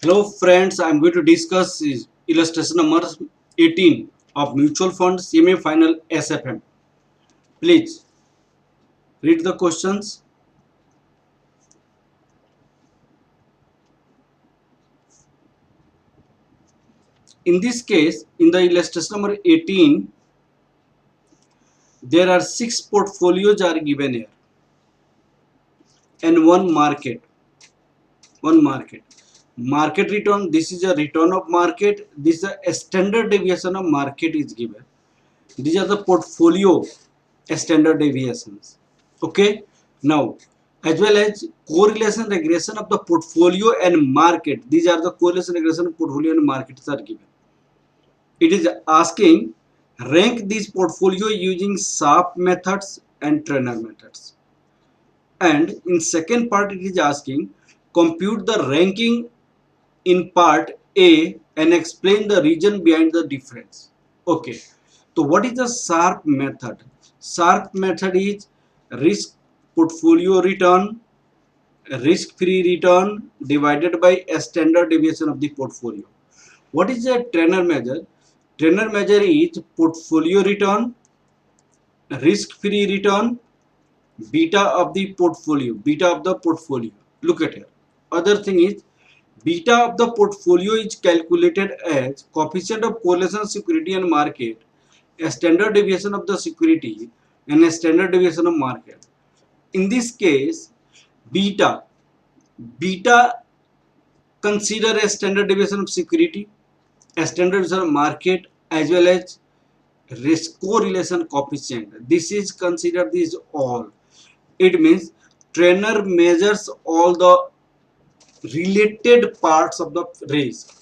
Hello friends, I am going to discuss illustration number 18 of mutual fund semi-final SFM. Please read the questions. In this case, in the illustration number 18, there are 6 portfolios are given here and one market. Market return, this is a return of market, this is a standard deviation of market is given. These are the portfolio standard deviations. Okay, now as well as correlation regression of the portfolio and market, these are the correlation regression of portfolio and markets are given. It is asking rank these portfolio using Sharpe methods and trainer methods, and in second part it is asking compute the ranking in part A and explain the reason behind the difference. Okay, so what is the Sharpe method? Sharpe method is risk portfolio return, risk free return divided by a standard deviation of the portfolio. What is a trainer measure? Trainer measure is portfolio return, risk free return, beta of the portfolio, Look at here. Other thing is beta of the portfolio is calculated as coefficient of correlation security and market, a standard deviation of the security and a standard deviation of market. In this case, beta consider a standard deviation of security, a standard deviation of market, as well as risk correlation coefficient. This is considered this all. It means trainer measures all the related parts of the risk,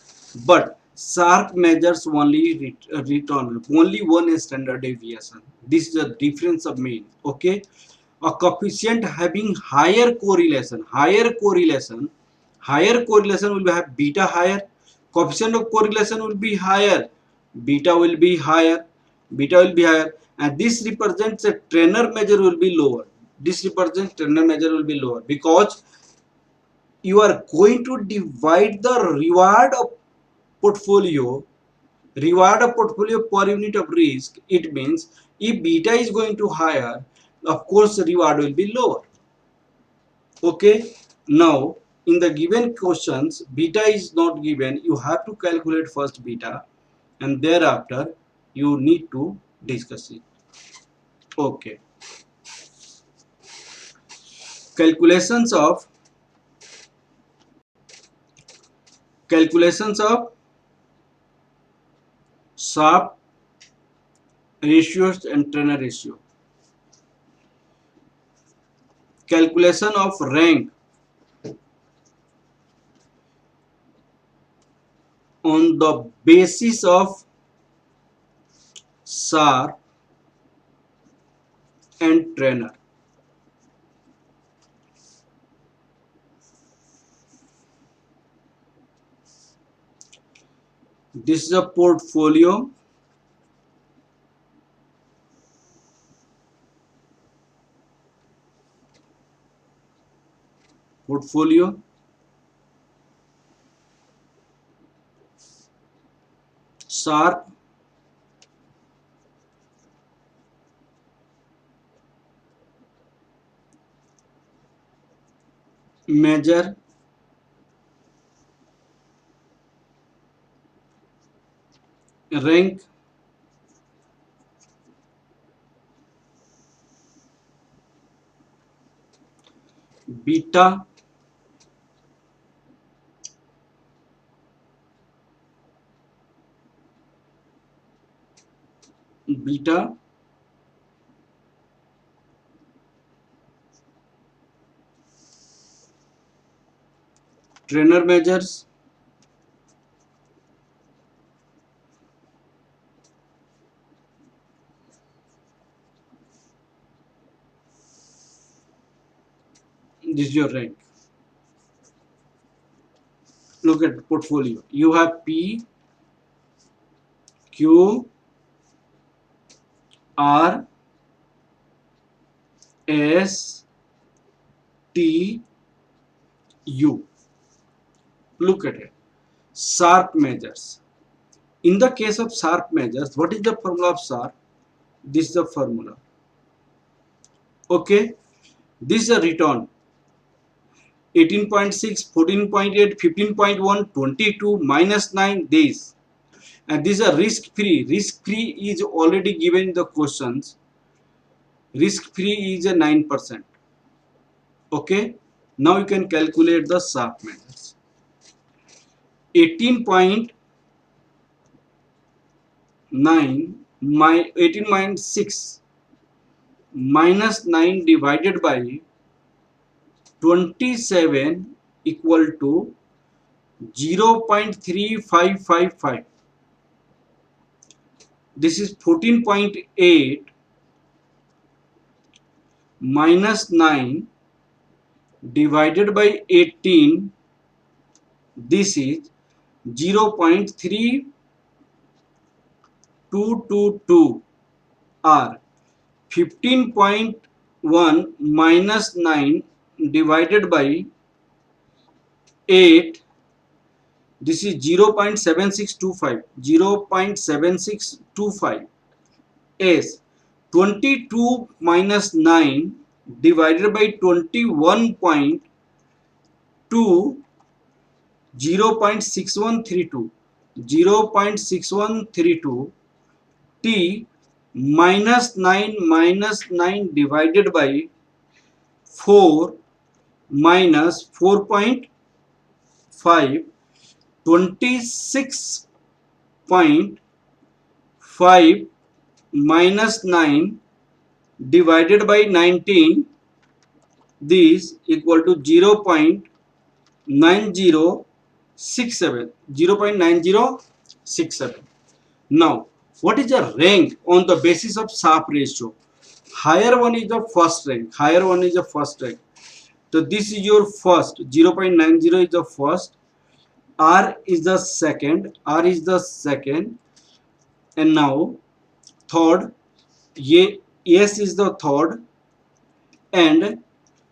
but Sharpe measures only return, only one standard deviation. This is the difference of mean. Okay, a coefficient having higher correlation will have beta higher, coefficient of correlation will be higher, beta will be higher, and this represents a trainer measure will be lower. This represents trainer measure will be lower because you are going to divide the reward of portfolio per unit of risk. It means if beta is going to higher, of course reward will be lower. Okay, now in the given questions beta is not given, you have to calculate first beta and thereafter you need to discuss it. Okay, calculations of Sharpe ratios and trainer ratio. Calculation of rank on the basis of Sharpe and trainer. This is a portfolio. Sharpe measure rank beta beta trainer measures this is your rank. Look at the portfolio. You have P, Q, R, S, T, U. Look at it. Sharp measures. In the case of Sharp measures, what is the formula of Sharp? This is the formula. Okay, this is a return 18.6, 14.8, 15.1, 22, -9 days. And this is a risk free. Risk free is already given in the questions. Risk free is a 9%. Okay, now you can calculate the Sharp measures. 18.9 18.6 -9 divided by 27 equal to 0.3555. This is 14.8 -9 divided by 18. This is 0.3222 or 15.1 -9 divided by 8. This is 0.7625. 0.7625 is 22 -9 divided by 21.2, 0.6132. 0.6132 t -9 divided by 4 minus 4.5, 26.5 -9 divided by 19. This equal to 0.9067. 0.9067. Now, what is the rank on the basis of Sharp ratio? Higher one is the first rank. Higher one is the first rank. So this is your first. 0.90 is the first. R is the second. R is the second. And now third. S is the third. And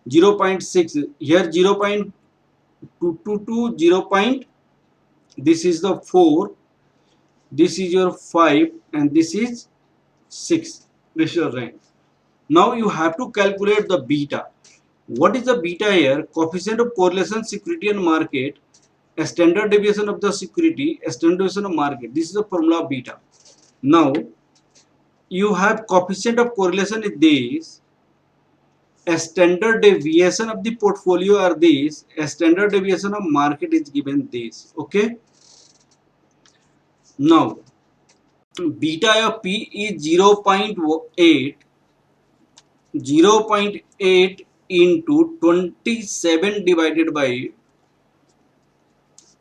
0.6 here 0.222 0. This is the 4. This is your 5 and this is 6. This is your rank. Now you have to calculate the beta. What is the beta here? Coefficient of correlation, security and market, a standard deviation of the security, a standard deviation of market. This is the formula of beta. Now you have coefficient of correlation is this, a standard deviation of the portfolio are this, a standard deviation of market is given this. Okay, now beta of P is 0.8 into 27 divided by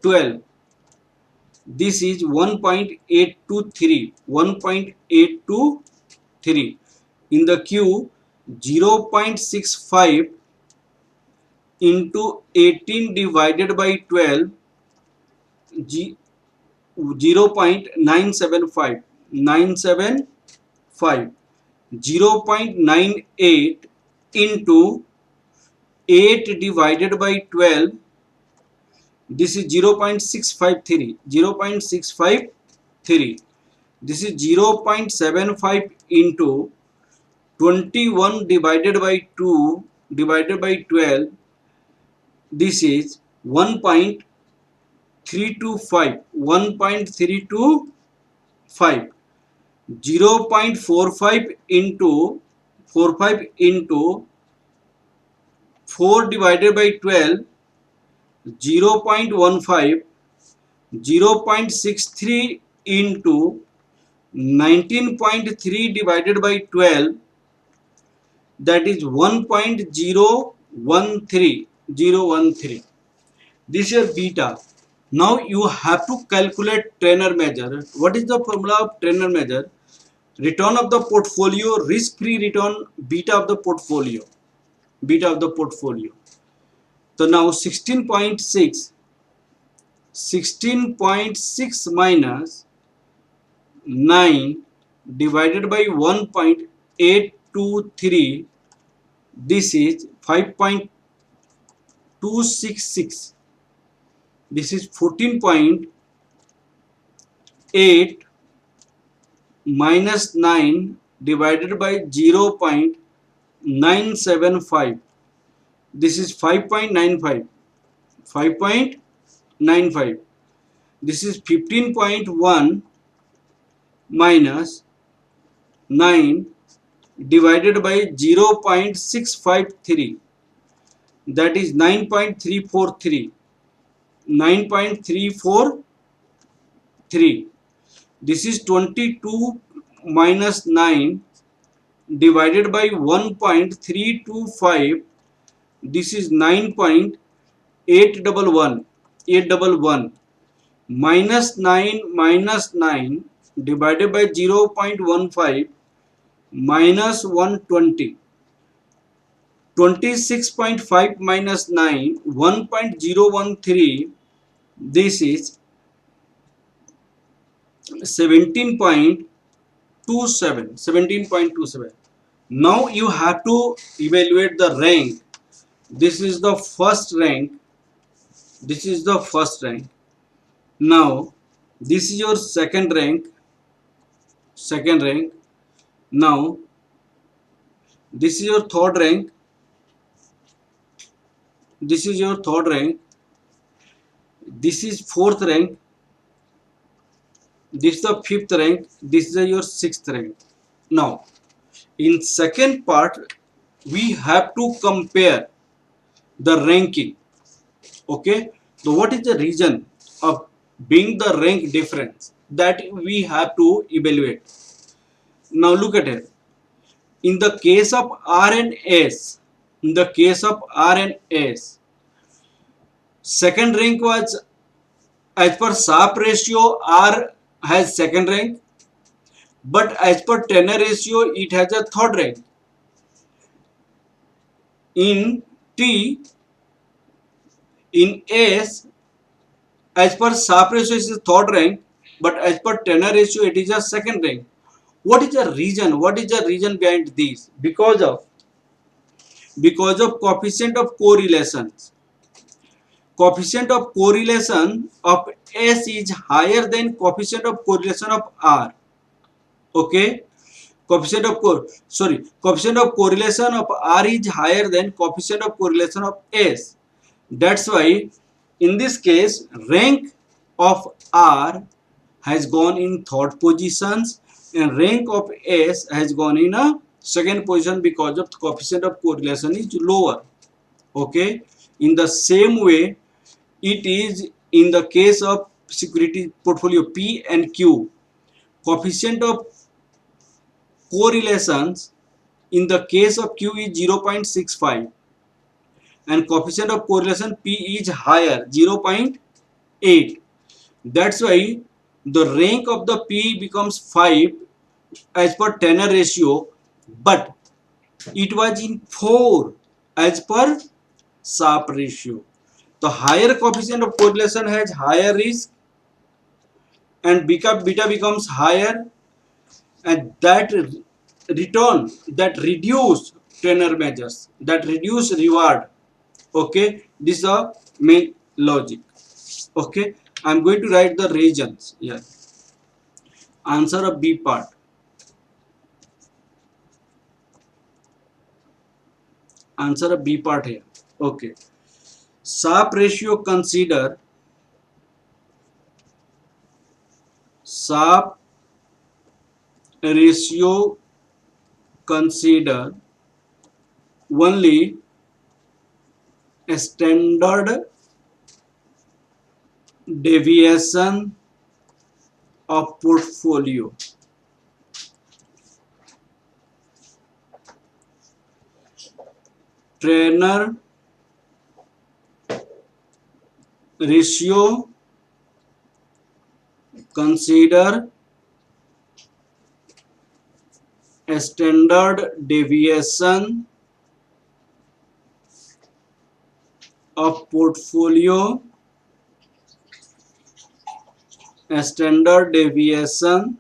12. This is 1.823. 1.823. In the Q, 0.65 into 18 divided by 12, 0.975. 0.98 into 8 divided by 12. This is 0.653. 0.653. This is 0.75 into 21 divided by 2 divided by 12. This is 1.325. 1.325. 0.45 into 4 divided by 12. 0.15. 0.63 into 19.3 divided by 12, that is 1.013. This is your beta. Now you have to calculate Trainer measure. What is the formula of Trainer measure? Return of the portfolio, risk-free return, beta of the portfolio. Beta of the portfolio. So now 16.6 minus 9 divided by 1.823. This is 5.266. This is 14.8 8 minus 9 divided by 0.975. This is 5.95. 5.95. This is 15.1 minus 9 divided by 0.653. That is 9.343. 9.343. This is 22 minus 9 divided by 1.325. This is 9.811. 811 minus 9 divided by 0.15 minus 120. 26.5 minus 9, 1.013. This is 17.27. 17.27. Now you have to evaluate the rank. This is the first rank. This is the first rank. Now this is your second rank. Second rank. Now this is your third rank. This is your third rank. This is fourth rank. This is the fifth rank. This is your sixth rank. Now in second part we have to compare the ranking. Okay, so what is the reason of being the rank difference, that we have to evaluate. Now look at it. In the case of R and S, in the case of R and S, second rank was, as per Sharpe ratio, R has second rank, but as per Tanner ratio it has a third rank. In T, in S, as per Sharpe ratio it is third rank, but as per Tanner ratio it is a second rank. What is the reason? What is the reason behind this? Because of coefficient of correlations. Coefficient of correlation of S is higher than coefficient of correlation of R. Okay, coefficient of correlation of R is higher than coefficient of correlation of S. That's why in this case rank of R has gone in third positions and rank of S has gone in a second position because of the coefficient of correlation is lower. Okay, in the same way it is in the case of security portfolio P and Q. Coefficient of correlations in the case of Q is 0.65 and coefficient of correlation P is higher, 0.8. That's why the rank of the P becomes 5 as per Tanner ratio, but it was in 4 as per Sharpe ratio. The higher coefficient of correlation has higher risk and beta becomes higher, and that reduce Tanner measures, that reduce reward. Okay, this is the main logic. Okay, I'm going to write the regions here. Answer of B part. Answer of B part here. Okay, Sharpe ratio consider Sharpe ratio consider only a standard deviation of portfolio. Tanner ratio consider a standard deviation of portfolio, a standard deviation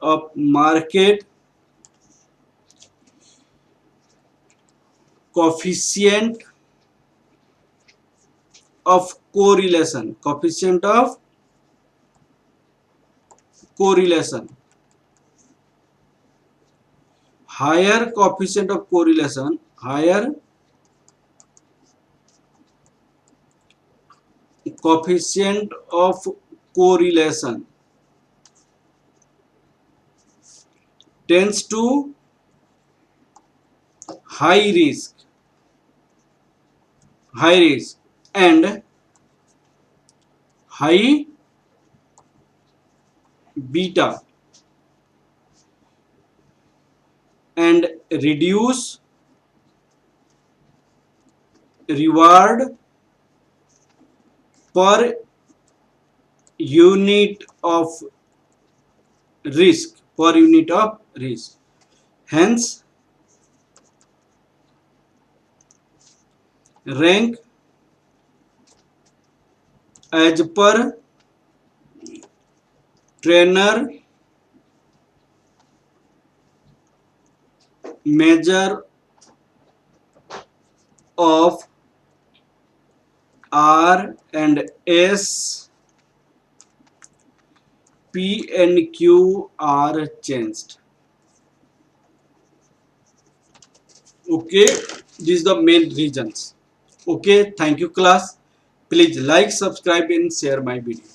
of market coefficient of correlation, coefficient of correlation. Higher coefficient of correlation, higher coefficient of correlation tends to high risk, high risk and high beta and reduce reward per unit of risk, per unit of risk. Hence rank as per trainer measure of R and S, P and Q are changed. Okay, these are the main reasons. Okay, thank you class. Please like, subscribe and share my video.